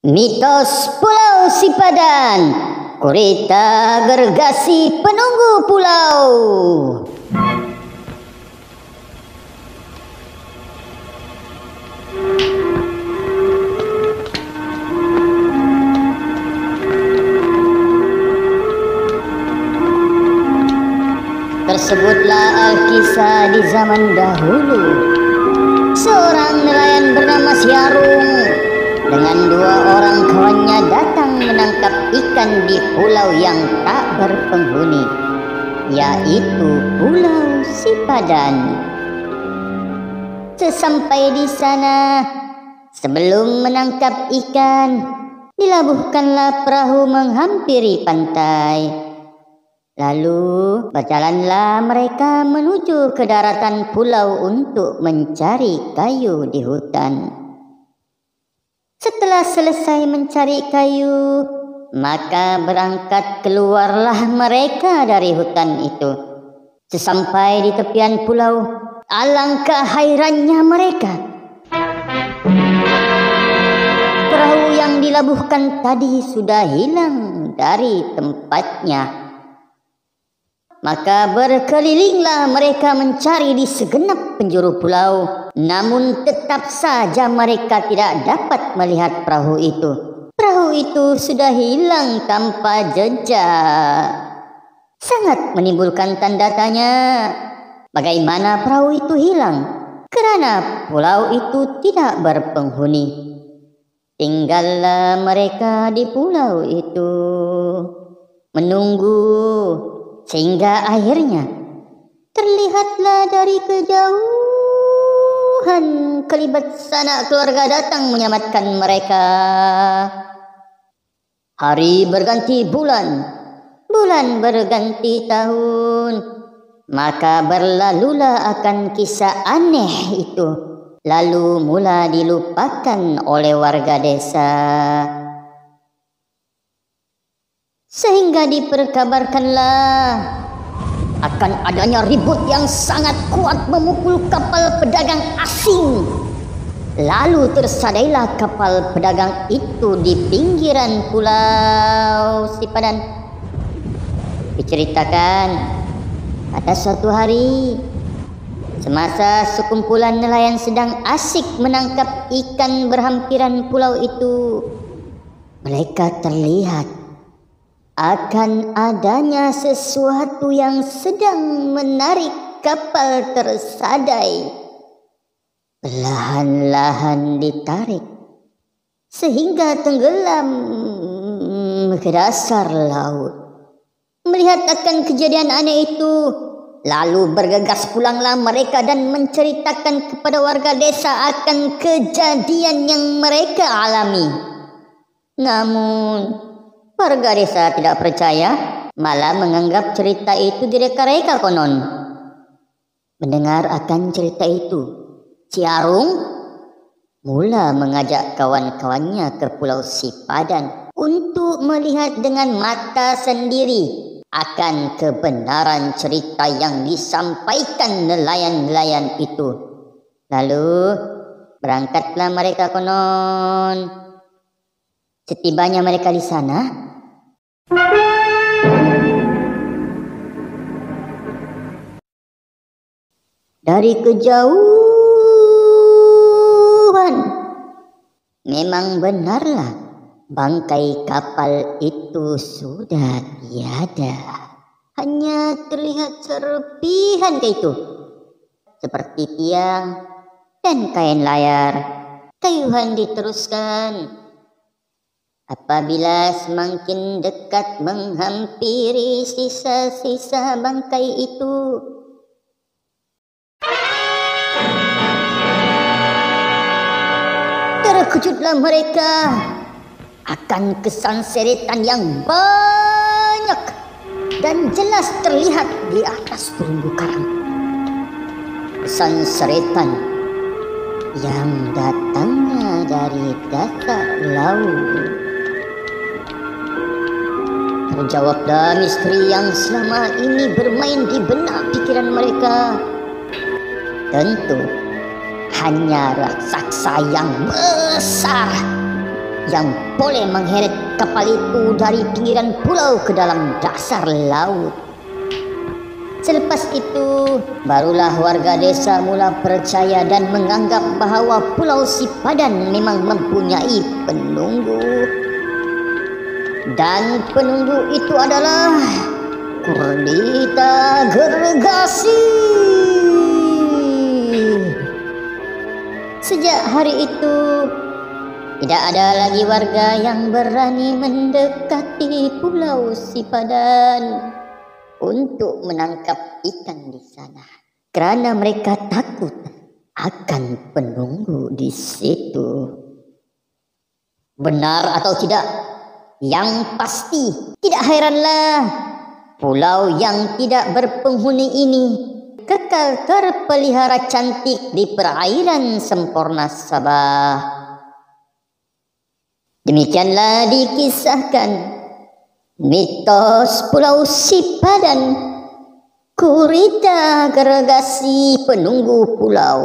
Mitos Pulau Sipadan, Kurita Gergasi penunggu pulau. Tersebutlah alkisah di zaman dahulu. Seorang nelayan bernama Siarung dengan dua orang kawannya datang menangkap ikan di pulau yang tak berpenghuni, yaitu Pulau Sipadan. Sesampai di sana, sebelum menangkap ikan, dilabuhkanlah perahu menghampiri pantai. Lalu berjalanlah mereka menuju ke daratan pulau untuk mencari kayu di hutan. Setelah selesai mencari kayu, maka berangkat keluarlah mereka dari hutan itu. Sesampai di tepian pulau, alangkah hairannya mereka. Perahu yang dilabuhkan tadi sudah hilang dari tempatnya. Maka berkelilinglah mereka mencari di segenap penjuru pulau. Namun tetap saja mereka tidak dapat melihat perahu itu. Perahu itu sudah hilang tanpa jejak. Sangat menimbulkan tanda tanya. Bagaimana perahu itu hilang? Kerana pulau itu tidak berpenghuni. Tinggallah mereka di pulau itu, menunggu. Sehingga akhirnya terlihatlah dari kejauhan kelibat sanak keluarga datang menyelamatkan mereka. Hari berganti bulan, bulan berganti tahun. Maka berlalulah akan kisah aneh itu. Lalu mula dilupakan oleh warga desa. Sehingga diperkabarkanlah akan adanya ribut yang sangat kuat memukul kapal pedagang asing. Lalu tersadailah kapal pedagang itu di pinggiran Pulau Sipadan. Diceritakan pada suatu hari, semasa sekumpulan nelayan sedang asik menangkap ikan berhampiran pulau itu, mereka terlihat akan adanya sesuatu yang sedang menarik kapal tersadai. Perlahan-lahan ditarik sehingga tenggelam ke dasar laut. Melihat akan kejadian aneh itu, lalu bergegas pulanglah mereka dan menceritakan kepada warga desa akan kejadian yang mereka alami. Namun warga desa tidak percaya, malah menganggap cerita itu direka-reka konon. Mendengar akan cerita itu, Siarung mula mengajak kawan-kawannya ke Pulau Sipadan untuk melihat dengan mata sendiri akan kebenaran cerita yang disampaikan nelayan-nelayan itu. Lalu berangkatlah mereka konon. Setibanya mereka di sana, dari kejauhan memang benarlah bangkai kapal itu sudah tiada. Hanya terlihat serpihan kayu itu, seperti tiang dan kain layar. Kayuhan diteruskan. Apabila semakin dekat menghampiri sisa-sisa bangkai itu, terkejutlah mereka akan kesanseretan yang banyak dan jelas terlihat di atas terumbu karang. Kesanseretan yang datangnya dari dasar laut. Terjawablah misteri yang selama ini bermain di benak pikiran mereka. Tentu hanya raksasa yang besar yang boleh mengheret kapal itu dari pinggiran pulau ke dalam dasar laut. Selepas itu, barulah warga desa mula percaya dan menganggap bahawa Pulau Sipadan memang mempunyai penunggu. Dan penunggu itu adalah Kurdita Gergasi. Sejak hari itu, tidak ada lagi warga yang berani mendekati Pulau Sipadan untuk menangkap ikan di sana, kerana mereka takut akan penunggu di situ. Benar atau tidak, yang pasti tidak heranlah pulau yang tidak berpenghuni ini kekal terpelihara cantik di perairan sempurna Sabah. Demikianlah dikisahkan mitos Pulau Sipadan, Kurdita Gergasi penunggu pulau.